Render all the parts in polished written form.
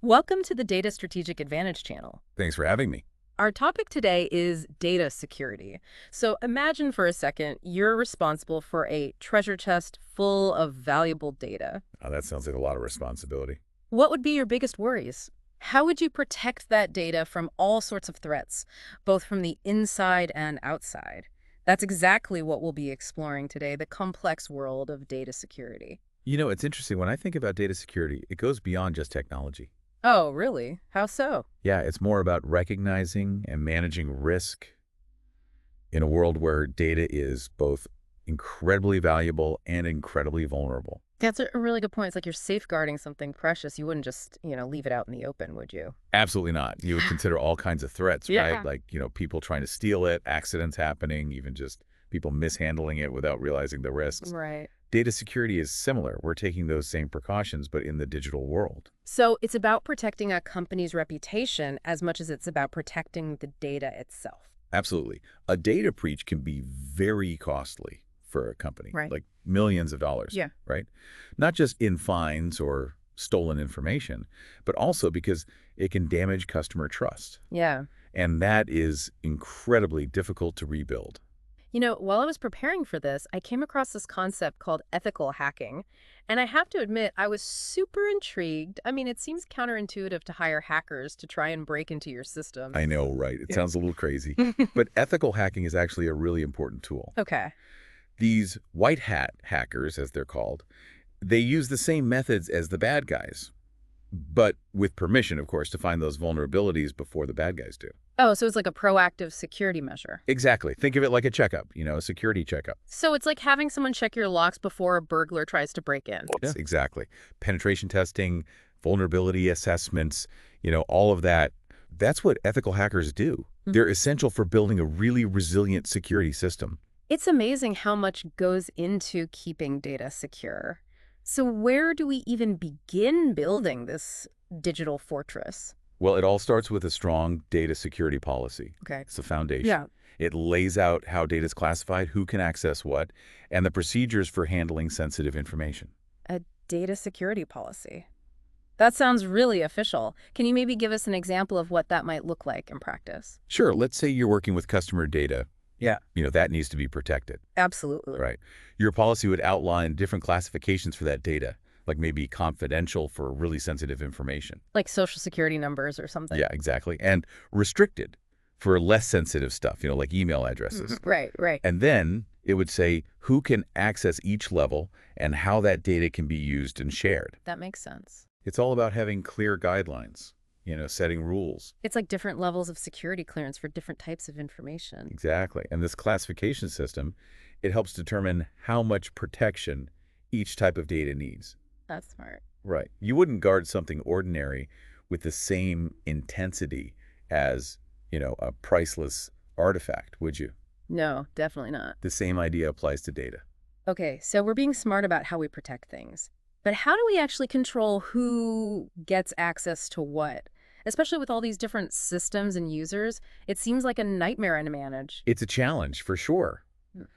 Welcome to the Data Strategic Advantage channel. Thanks for having me. Our topic today is data security. So imagine for a second you're responsible for a treasure chest full of valuable data. Oh, that sounds like a lot of responsibility. What would be your biggest worries? How would you protect that data from all sorts of threats, both from the inside and outside? That's exactly what we'll be exploring today, the complex world of data security. You know, it's interesting. When I think about data security, it goes beyond just technology. Oh, really? How so? Yeah, it's more about recognizing and managing risk in a world where data is both incredibly valuable and incredibly vulnerable. That's a really good point. It's like you're safeguarding something precious. You wouldn't just, leave it out in the open, would you? Absolutely not. You would consider all kinds of threats, Yeah. right? Like, people trying to steal it, accidents happening, even just people mishandling it without realizing the risks. Right. Data security is similar. We're taking those same precautions, but in the digital world. So it's about protecting a company's reputation as much as it's about protecting the data itself. Absolutely. A data breach can be very costly for a company, Right. like millions of dollars, Yeah. right? Not just in fines or stolen information, but also because it can damage customer trust. Yeah. And that is incredibly difficult to rebuild. While I was preparing for this, I came across this concept called ethical hacking. And I have to admit, I was super intrigued. I mean, it seems counterintuitive to hire hackers to try and break into your systems. I know, right? It Yeah. sounds a little crazy, but ethical hacking is actually a really important tool. Okay. These white hat hackers, as they're called, they use the same methods as the bad guys, but with permission, of course, to find those vulnerabilities before the bad guys do. Oh, so it's like a proactive security measure. Exactly. Think of it like a checkup, a security checkup. So it's like having someone check your locks before a burglar tries to break in. Yeah, exactly. Penetration testing, vulnerability assessments, all of that. That's what ethical hackers do. Mhm. They're essential for building a really resilient security system. It's amazing how much goes into keeping data secure. So where do we even begin building this digital fortress? Well, it all starts with a strong data security policy. Okay. It's the foundation. Yeah. It lays out how data is classified, who can access what, and the procedures for handling sensitive information. A data security policy. That sounds really official. Can you maybe give us an example of what that might look like in practice? Sure, let's say you're working with customer data. Yeah. That needs to be protected, Absolutely. right? Your policy would outline different classifications for that data, like maybe confidential for really sensitive information. Like social security numbers or something. Yeah, exactly. And restricted for less sensitive stuff, like email addresses. Right, right. And then it would say who can access each level and how that data can be used and shared. That makes sense. It's all about having clear guidelines, setting rules. It's like different levels of security clearance for different types of information. Exactly. And this classification system, it helps determine how much protection each type of data needs. That's smart. Right. You wouldn't guard something ordinary with the same intensity as, a priceless artifact, would you? No, definitely not. The same idea applies to data. Okay, so we're being smart about how we protect things. But how do we actually control who gets access to what? Especially with all these different systems and users, it seems like a nightmare to manage. It's a challenge for sure.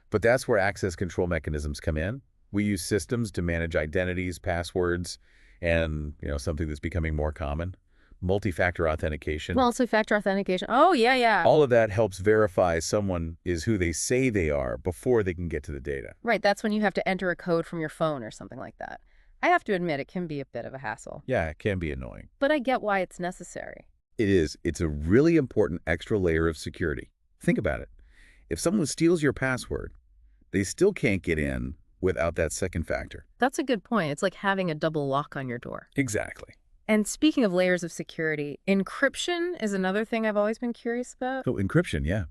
But that's where access control mechanisms come in. We use systems to manage identities, passwords, and, something that's becoming more common, multi-factor authentication. Multi-factor authentication. Oh, yeah, yeah. All of that helps verify someone is who they say they are before they can get to the data. Right, that's when you have to enter a code from your phone or something like that. I have to admit, it can be a bit of a hassle. Yeah, it can be annoying. But I get why it's necessary. It is. It's a really important extra layer of security. Think about it. If someone steals your password, they still can't get in without that second factor. That's a good point. It's like having a double lock on your door. Exactly. And speaking of layers of security, encryption is another thing I've always been curious about. So encryption, yeah.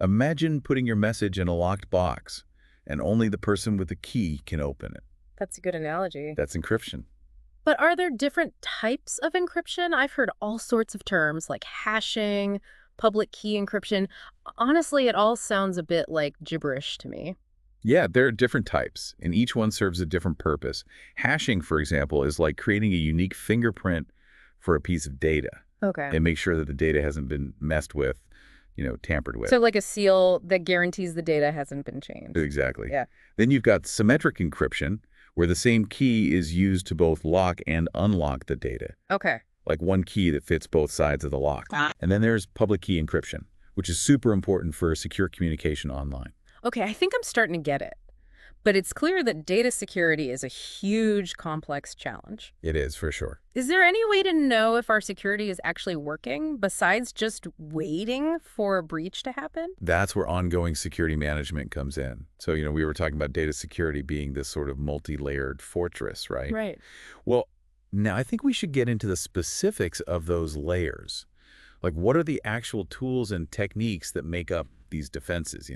Imagine putting your message in a locked box, and only the person with the key can open it. That's a good analogy. That's encryption. But are there different types of encryption? I've heard all sorts of terms like hashing, public key encryption. Honestly, it all sounds a bit like gibberish to me. Yeah, there are different types, and each one serves a different purpose. Hashing, for example, is like creating a unique fingerprint for a piece of data Okay. and make sure that the data hasn't been messed with, tampered with. So like a seal that guarantees the data hasn't been changed. Exactly. Yeah. Then you've got symmetric encryption, where the same key is used to both lock and unlock the data. Okay. like one key that fits both sides of the lock. And then there's public key encryption, which is super important for secure communication online. Okay, I think I'm starting to get it. But it's clear that data security is a huge, complex challenge. It is, for sure. Is there any way to know if our security is actually working besides just waiting for a breach to happen? That's where ongoing security management comes in. So, we were talking about data security being this sort of multi-layered fortress, right? Right. Well, now I think we should get into the specifics of those layers. Like, what are the actual tools and techniques that make up these defenses?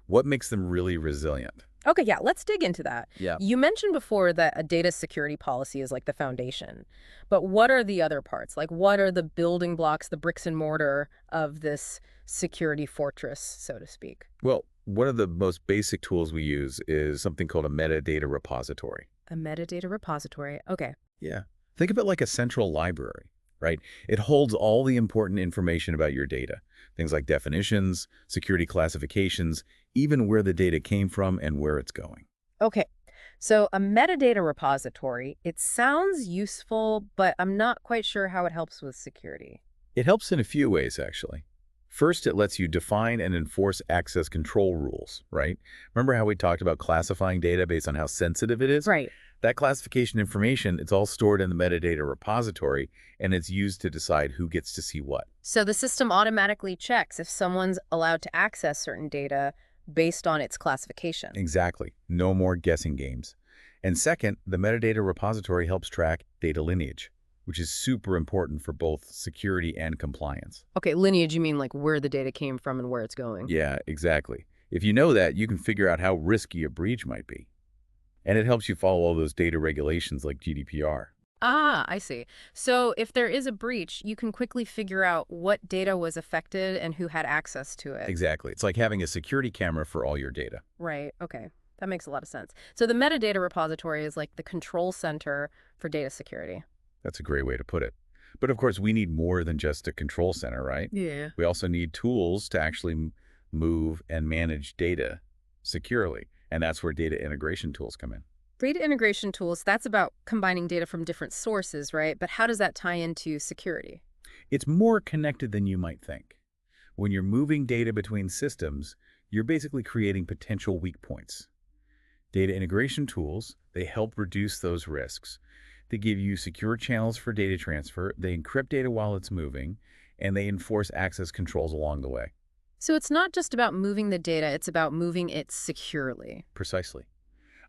What makes them really resilient? Okay, yeah, let's dig into that. Yeah. You mentioned before that a data security policy is like the foundation. But what are the other parts? Like, what are the building blocks, the bricks and mortar of this security fortress, so to speak? Well, one of the most basic tools we use is something called a metadata repository. A metadata repository. Okay. Yeah. Think of it like a central library, right? It holds all the important information about your data, things like definitions, security classifications, even where the data came from and where it's going. Okay. So a metadata repository, it sounds useful, but I'm not quite sure how it helps with security. It helps in a few ways, actually. First, it lets you define and enforce access control rules, right? Remember how we talked about classifying data based on how sensitive it is? Right. That classification information, it's all stored in the metadata repository, and it's used to decide who gets to see what. So the system automatically checks if someone's allowed to access certain data based on its classification. Exactly. No more guessing games. And second, the metadata repository helps track data lineage, which is super important for both security and compliance. Okay, lineage, you mean like where the data came from and where it's going? Yeah, exactly. If you know that, you can figure out how risky a breach might be. And it helps you follow all those data regulations like GDPR. Ah, I see. So if there is a breach, you can quickly figure out what data was affected and who had access to it. Exactly. It's like having a security camera for all your data. Right, okay. That makes a lot of sense. So the metadata repository is like the control center for data security. That's a great way to put it. But of course, we need more than just a control center, right? Yeah. We also need tools to actually move and manage data securely. And that's where data integration tools come in. Data integration tools, that's about combining data from different sources, right? But how does that tie into security? It's more connected than you might think. When you're moving data between systems, you're basically creating potential weak points. Data integration tools, they help reduce those risks. They give you secure channels for data transfer, they encrypt data while it's moving, and they enforce access controls along the way. So it's not just about moving the data, it's about moving it securely. Precisely.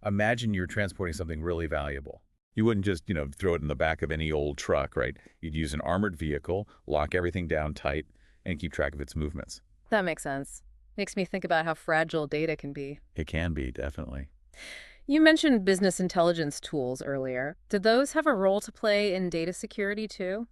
Imagine you're transporting something really valuable. You wouldn't just, throw it in the back of any old truck, right? You'd use an armored vehicle, lock everything down tight, and keep track of its movements. That makes sense. Makes me think about how fragile data can be. It can be, definitely. You mentioned business intelligence tools earlier. Do those have a role to play in data security too?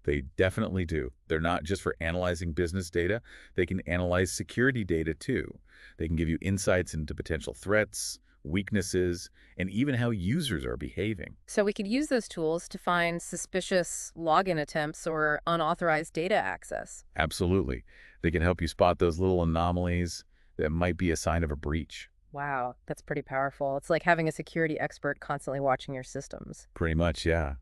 They definitely do. They're not just for analyzing business data. They can analyze security data too. They can give you insights into potential threats, weaknesses, and even how users are behaving. So we could use those tools to find suspicious login attempts or unauthorized data access. Absolutely. They can help you spot those little anomalies that might be a sign of a breach. Wow, that's pretty powerful. It's like having a security expert constantly watching your systems. Pretty much, yeah.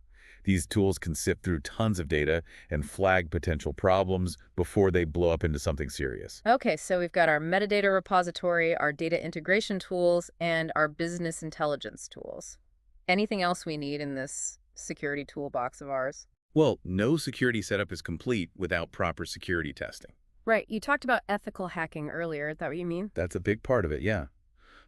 These tools can sift through tons of data and flag potential problems before they blow up into something serious. Okay, so we've got our metadata repository, our data integration tools, and our business intelligence tools. Anything else we need in this security toolbox of ours? Well, no security setup is complete without proper security testing. Right, you talked about ethical hacking earlier. Is that what you mean? That's a big part of it, yeah.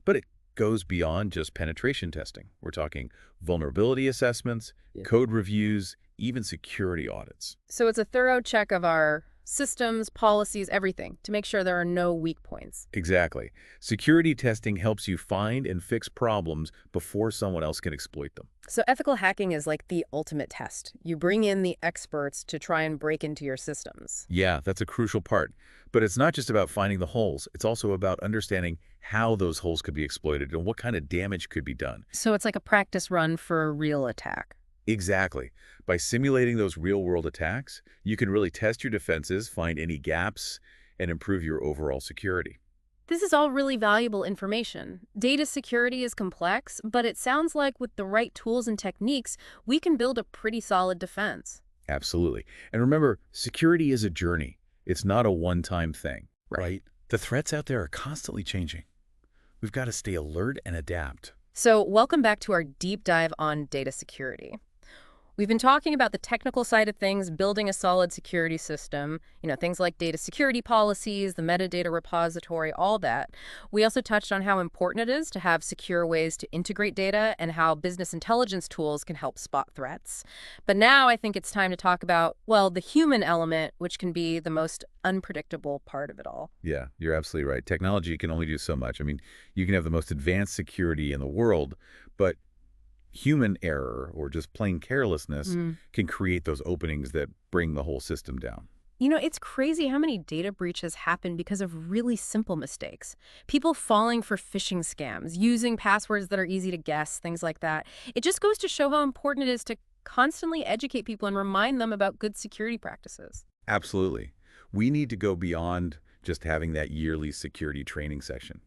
But it goes beyond just penetration testing. We're talking vulnerability assessments, code reviews, even security audits. So it's a thorough check of our systems, policies, everything, to make sure there are no weak points. Exactly. Security testing helps you find and fix problems before someone else can exploit them. So ethical hacking is like the ultimate test. You bring in the experts to try and break into your systems. Yeah, that's a crucial part. But it's not just about finding the holes. It's also about understanding how those holes could be exploited and what kind of damage could be done. So it's like a practice run for a real attack. Exactly. By simulating those real-world attacks, you can really test your defenses, find any gaps, and improve your overall security. This is all really valuable information. Data security is complex, but it sounds like with the right tools and techniques, we can build a pretty solid defense. Absolutely. And remember, security is a journey. It's not a one-time thing, Right. right? The threats out there are constantly changing. We've got to stay alert and adapt. So welcome back to our deep dive on data security. We've been talking about the technical side of things, building a solid security system, things like data security policies, the metadata repository, all that. We also touched on how important it is to have secure ways to integrate data and how business intelligence tools can help spot threats. But now I think it's time to talk about, well, the human element, which can be the most unpredictable part of it all. Yeah, you're absolutely right. Technology can only do so much. I mean, you can have the most advanced security in the world, but human error or just plain carelessness can create those openings that bring the whole system down. It's crazy how many data breaches happen because of really simple mistakes. People falling for phishing scams, using passwords that are easy to guess, things like that. It just goes to show how important it is to constantly educate people and remind them about good security practices. Absolutely. We need to go beyond just having that yearly security training session.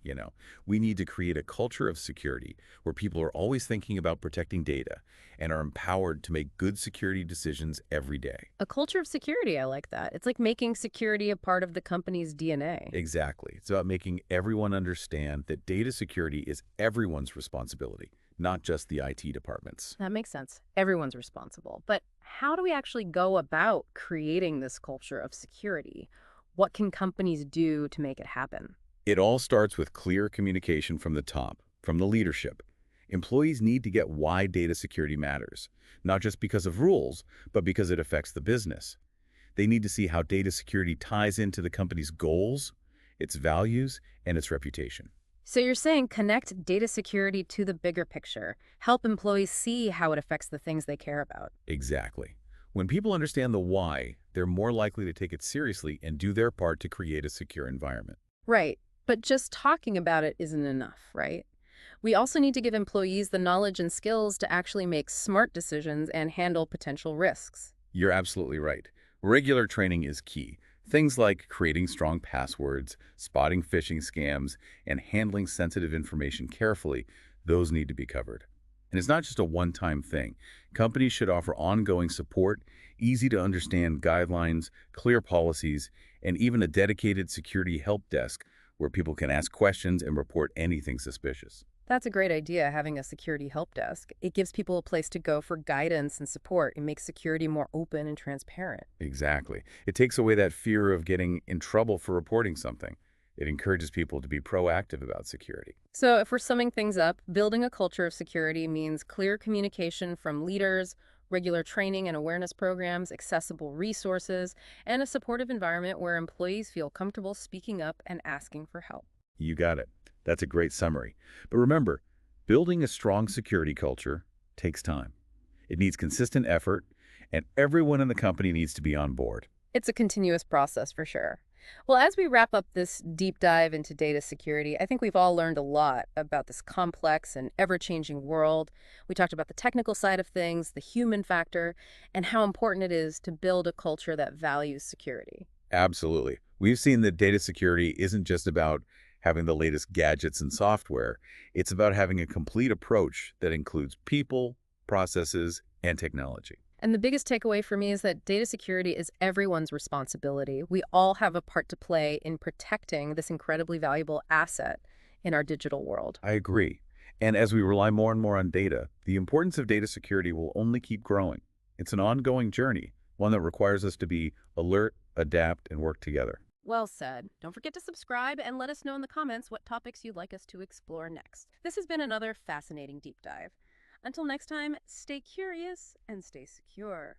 We need to create a culture of security where people are always thinking about protecting data and are empowered to make good security decisions every day. A culture of security, I like that. It's like making security a part of the company's DNA. Exactly. It's about making everyone understand that data security is everyone's responsibility, not just the IT departments. That makes sense. Everyone's responsible. But how do we actually go about creating this culture of security? What can companies do to make it happen? It all starts with clear communication from the top, from the leadership. Employees need to get why data security matters, not just because of rules, but because it affects the business. They need to see how data security ties into the company's goals, its values, and its reputation. So you're saying connect data security to the bigger picture, help employees see how it affects the things they care about. Exactly. When people understand the why, they're more likely to take it seriously and do their part to create a secure environment. Right. But just talking about it isn't enough, right? We also need to give employees the knowledge and skills to actually make smart decisions and handle potential risks. You're absolutely right. Regular training is key. Things like creating strong passwords, spotting phishing scams, and handling sensitive information carefully, those need to be covered. And it's not just a one-time thing. Companies should offer ongoing support, easy-to-understand guidelines, clear policies, and even a dedicated security help desk where people can ask questions and report anything suspicious. That's a great idea, having a security help desk. It gives people a place to go for guidance and support. It makes security more open and transparent. Exactly. It takes away that fear of getting in trouble for reporting something. It encourages people to be proactive about security. So, if we're summing things up, building a culture of security means clear communication from leaders, regular training and awareness programs, accessible resources, and a supportive environment where employees feel comfortable speaking up and asking for help. You got it. That's a great summary. But remember, building a strong security culture takes time. It needs consistent effort, and everyone in the company needs to be on board. It's a continuous process for sure. Well, as we wrap up this deep dive into data security, I think we've all learned a lot about this complex and ever-changing world. We talked about the technical side of things, the human factor, and how important it is to build a culture that values security. Absolutely. We've seen that data security isn't just about having the latest gadgets and software. It's about having a complete approach that includes people, processes, and technology. And the biggest takeaway for me is that data security is everyone's responsibility. We all have a part to play in protecting this incredibly valuable asset in our digital world. I agree. And as we rely more and more on data, the importance of data security will only keep growing. It's an ongoing journey, one that requires us to be alert, adapt, and work together. Well said. Don't forget to subscribe and let us know in the comments what topics you'd like us to explore next. This has been another fascinating deep dive. Until next time, stay curious and stay secure.